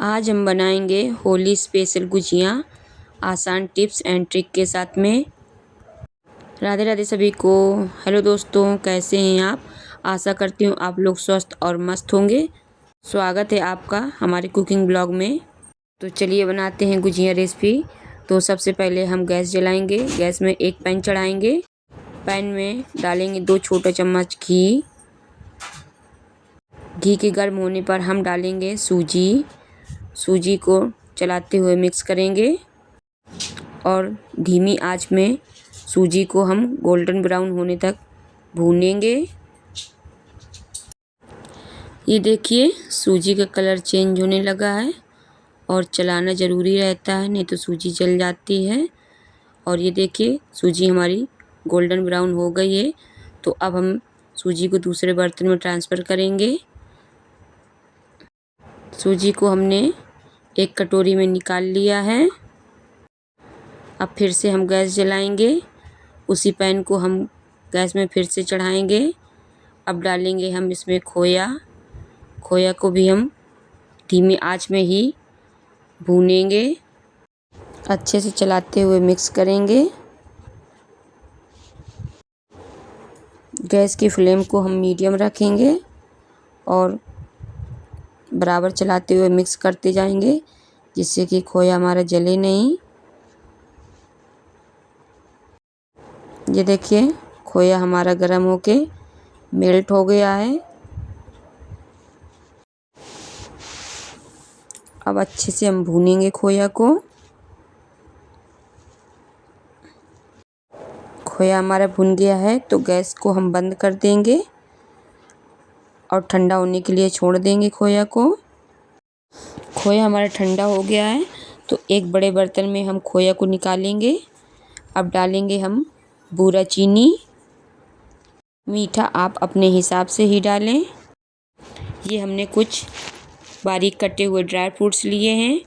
आज हम बनाएंगे होली स्पेशल गुजिया आसान टिप्स एंड ट्रिक के साथ में। राधे राधे सभी को। हेलो दोस्तों, कैसे हैं आप? आशा करती हूँ आप लोग स्वस्थ और मस्त होंगे। स्वागत है आपका हमारे कुकिंग ब्लॉग में। तो चलिए बनाते हैं गुजिया रेसिपी। तो सबसे पहले हम गैस जलाएंगे। गैस में एक पैन चढ़ाएंगे। पैन में डालेंगे 2 छोटा चम्मच घी। घी के गर्म होने पर हम डालेंगे सूजी को चलाते हुए मिक्स करेंगे और धीमी आंच में सूजी को हम गोल्डन ब्राउन होने तक भूनेंगे। ये देखिए सूजी का कलर चेंज होने लगा है और चलाना ज़रूरी रहता है, नहीं तो सूजी जल जाती है। और ये देखिए सूजी हमारी गोल्डन ब्राउन हो गई है। तो अब हम सूजी को दूसरे बर्तन में ट्रांसफ़र करेंगे। सूजी को हमने एक कटोरी में निकाल लिया है। अब फिर से हम गैस जलाएंगे। उसी पैन को हम गैस में फिर से चढ़ाएंगे। अब डालेंगे हम इसमें खोया को भी हम धीमी आंच में ही भूनेंगे। अच्छे से चलाते हुए मिक्स करेंगे। गैस की फ्लेम को हम मीडियम रखेंगे और बराबर चलाते हुए मिक्स करते जाएंगे, जिससे कि खोया हमारा जले नहीं। ये देखिए खोया हमारा गर्म होके मेल्ट हो गया है। अब अच्छे से हम भूनेंगे खोया को। खोया हमारा भुन गया है तो गैस को हम बंद कर देंगे और ठंडा होने के लिए छोड़ देंगे खोया को। खोया हमारा ठंडा हो गया है तो एक बड़े बर्तन में हम खोया को निकालेंगे। अब डालेंगे हम बूरा चीनी। मीठा आप अपने हिसाब से ही डालें। ये हमने कुछ बारीक कटे हुए ड्राई फ्रूट्स लिए हैं,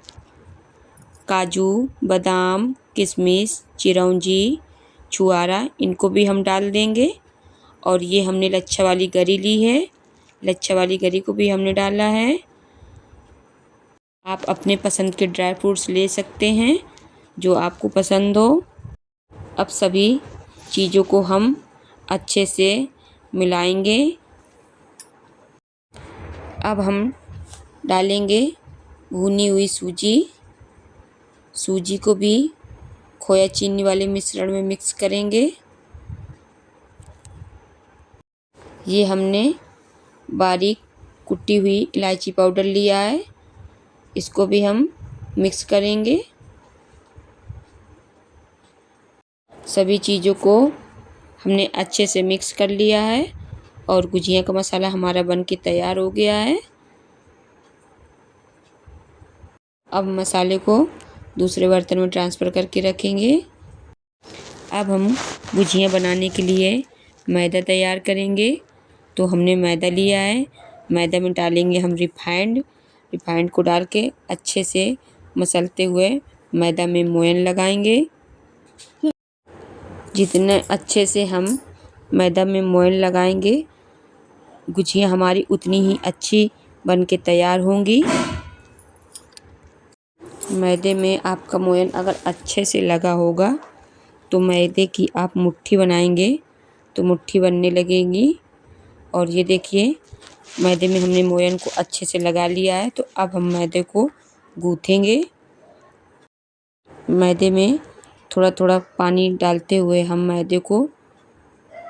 काजू, बादाम, किशमिश, चिरौंजी, छुआरा, इनको भी हम डाल देंगे। और ये हमने लच्छा वाली गरी ली है, लच्छा वाली गरी को भी हमने डाला है। आप अपने पसंद के ड्राई फ्रूट्स ले सकते हैं जो आपको पसंद हो। अब सभी चीज़ों को हम अच्छे से मिलाएंगे। अब हम डालेंगे भुनी हुई सूजी को भी खोया चीनी वाले मिश्रण में मिक्स करेंगे। ये हमने बारीक कुटी हुई इलायची पाउडर लिया है, इसको भी हम मिक्स करेंगे। सभी चीज़ों को हमने अच्छे से मिक्स कर लिया है और गुजिया का मसाला हमारा बनके तैयार हो गया है। अब मसाले को दूसरे बर्तन में ट्रांसफ़र करके रखेंगे। अब हम गुजिया बनाने के लिए मैदा तैयार करेंगे। तो हमने मैदा लिया है, मैदा में डालेंगे हम रिफाइंड को डाल के अच्छे से मसलते हुए मैदा में मोयन लगाएंगे। जितने अच्छे से हम मैदा में मोयन लगाएंगे गुजिया हमारी उतनी ही अच्छी बनके तैयार होंगी। मैदे में आपका मोयन अगर अच्छे से लगा होगा तो मैदे की आप मुट्ठी बनाएंगे तो मुट्ठी बनने लगेगी। और ये देखिए मैदे में हमने मोयन को अच्छे से लगा लिया है। तो अब हम मैदे को गूँथेंगे। मैदे में थोड़ा थोड़ा पानी डालते हुए हम मैदे को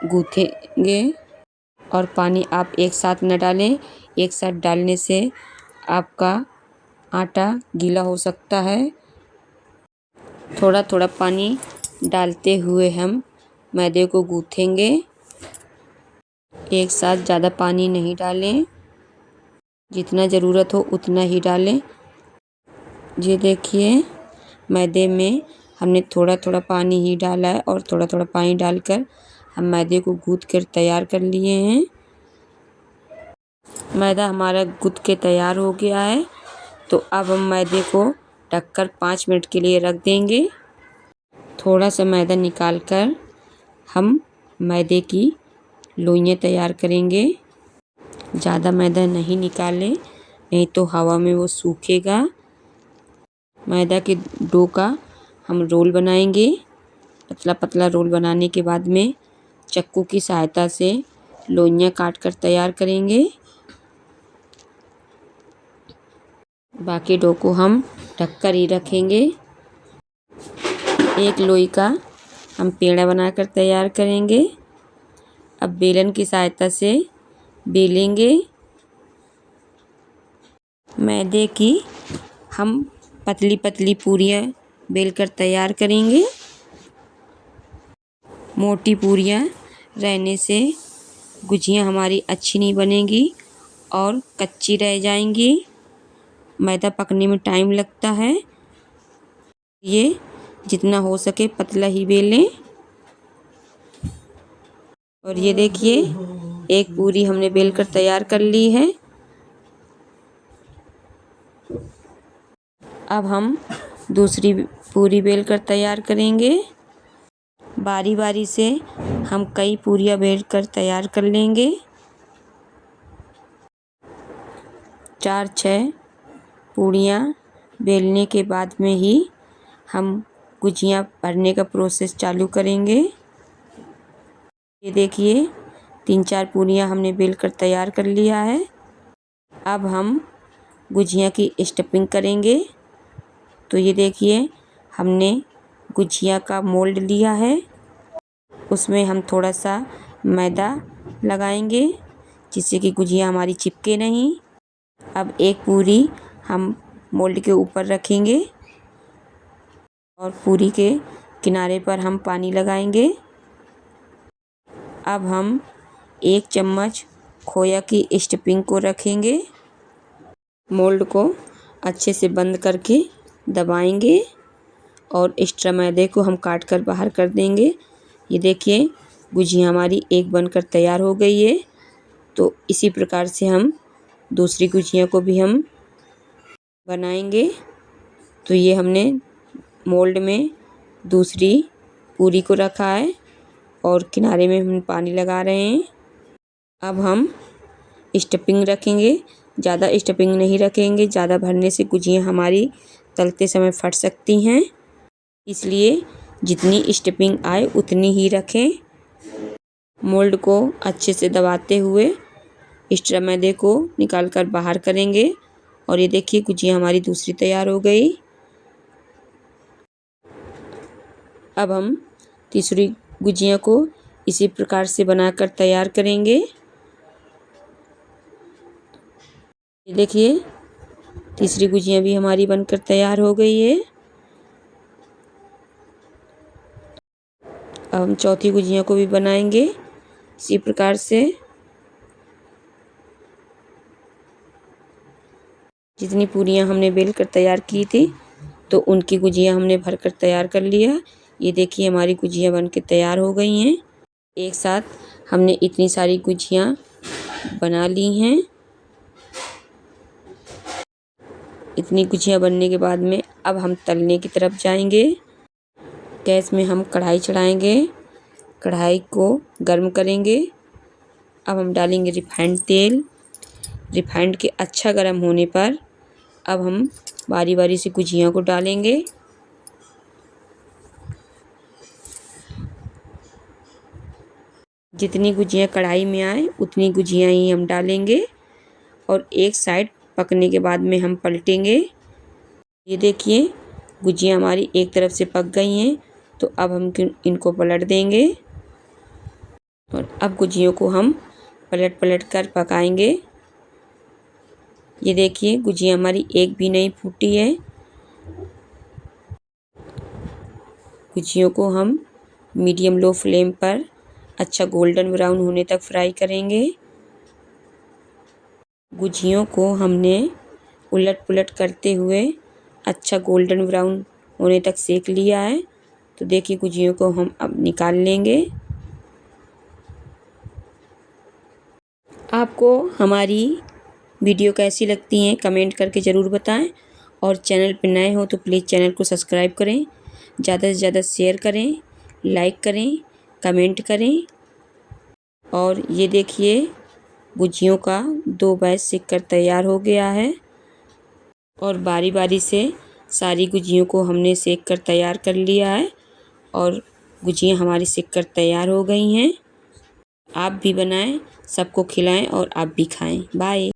गूँथेंगे। और पानी आप एक साथ न डालें, एक साथ डालने से आपका आटा गीला हो सकता है। थोड़ा थोड़ा पानी डालते हुए हम मैदे को गूँथेंगे। एक साथ ज़्यादा पानी नहीं डालें, जितना ज़रूरत हो उतना ही डालें। ये देखिए मैदे में हमने थोड़ा थोड़ा पानी ही डाला है और थोड़ा थोड़ा पानी डालकर हम मैदे को गूँथ कर तैयार कर लिए हैं। मैदा हमारा गूँथ के तैयार हो गया है। तो अब हम मैदे को ढककर 5 मिनट के लिए रख देंगे। थोड़ा सा मैदा निकाल कर हम मैदे की लोइयाँ तैयार करेंगे। ज़्यादा मैदा नहीं निकालें, नहीं तो हवा में वो सूखेगा। मैदा के डो का हम रोल बनाएंगे। पतला पतला रोल बनाने के बाद में चाकू की सहायता से लोइयाँ काट कर तैयार करेंगे। बाकी डो को हम ढककर ही रखेंगे। एक लोई का हम पेड़ा बनाकर तैयार करेंगे। अब बेलन की सहायता से बेलेंगे। मैदे की हम पतली पतली पूरियाँ बेलकर तैयार करेंगे। मोटी पूरियाँ रहने से गुजियाँ हमारी अच्छी नहीं बनेगी और कच्ची रह जाएंगी। मैदा पकने में टाइम लगता है। ये जितना हो सके पतला ही बेलें। और ये देखिए एक पूरी हमने बेलकर तैयार कर ली है। अब हम दूसरी पूरी बेलकर तैयार करेंगे। बारी बारी से हम कई पूरियाँ बेलकर तैयार कर लेंगे। 4-6 पूरियाँ बेलने के बाद में ही हम गुजियाँ भरने का प्रोसेस चालू करेंगे। ये देखिए 3-4 पूरियाँ हमने बेलकर तैयार कर लिया है। अब हम गुजिया की स्टफिंग करेंगे। तो ये देखिए हमने गुजिया का मोल्ड लिया है। उसमें हम थोड़ा सा मैदा लगाएंगे जिससे कि गुजिया हमारी चिपके नहीं। अब एक पूरी हम मोल्ड के ऊपर रखेंगे और पूरी के किनारे पर हम पानी लगाएंगे। अब हम 1 चम्मच खोया की स्टफिंग को रखेंगे। मोल्ड को अच्छे से बंद करके दबाएंगे और एक्स्ट्रा मैदे को हम काट कर बाहर कर देंगे। ये देखिए गुजिया हमारी एक बनकर तैयार हो गई है। तो इसी प्रकार से हम दूसरी गुजिया को भी हम बनाएंगे। तो ये हमने मोल्ड में दूसरी पूरी को रखा है और किनारे में हम पानी लगा रहे हैं। अब हम स्टफिंग रखेंगे। ज़्यादा स्टफिंग नहीं रखेंगे, ज़्यादा भरने से गुजिया हमारी तलते समय फट सकती हैं। इसलिए जितनी स्टफिंग आए उतनी ही रखें। मोल्ड को अच्छे से दबाते हुए एक्स्ट्रा मैदे को निकाल कर बाहर करेंगे। और ये देखिए गुजिया हमारी दूसरी तैयार हो गई। अब हम तीसरी गुजिया को इसी प्रकार से बनाकर तैयार करेंगे। ये देखिए तीसरी गुजिया भी हमारी बनकर तैयार हो गई है। अब हम चौथी गुजिया को भी बनाएंगे इसी प्रकार से। जितनी पूरियाँ हमने बेलकर तैयार की थी तो उनकी गुजिया हमने भरकर तैयार कर लिया। ये देखिए हमारी गुजिया बनकर तैयार हो गई हैं। एक साथ हमने इतनी सारी गुजिया बना ली हैं। इतनी गुजिया बनने के बाद में अब हम तलने की तरफ जाएंगे। गैस में हम कढ़ाई चढ़ाएंगे। कढ़ाई को गर्म करेंगे। अब हम डालेंगे रिफाइंड तेल। रिफाइंड के अच्छा गर्म होने पर अब हम बारी बारी से गुजिया को डालेंगे। जितनी गुजिया कढ़ाई में आए उतनी गुजिया ही हम डालेंगे और एक साइड पकने के बाद में हम पलटेंगे। ये देखिए गुजिया हमारी एक तरफ से पक गई हैं। तो अब हम इनको पलट देंगे और अब गुजियों को हम पलट पलट कर पकाएंगे। ये देखिए गुजिया हमारी एक भी नहीं फूटी है। गुजियों को हम मीडियम लो फ्लेम पर अच्छा गोल्डन ब्राउन होने तक फ्राई करेंगे। गुजियों को हमने उलट पुलट करते हुए अच्छा गोल्डन ब्राउन होने तक सेक लिया है। तो देखिए गुजियों को हम अब निकाल लेंगे। आपको हमारी वीडियो कैसी लगती हैं कमेंट करके ज़रूर बताएं और चैनल पर नए हो तो प्लीज़ चैनल को सब्सक्राइब करें। ज़्यादा से ज़्यादा शेयर करें, लाइक करें, कमेंट करें। और ये देखिए गुजियों का 2 बैच सिक कर तैयार हो गया है। और बारी बारी से सारी गुजियों को हमने सेक कर तैयार कर लिया है और गुजियाँ हमारी सेक कर तैयार हो गई हैं। आप भी बनाएं, सबको खिलाएं और आप भी खाएं। बाय।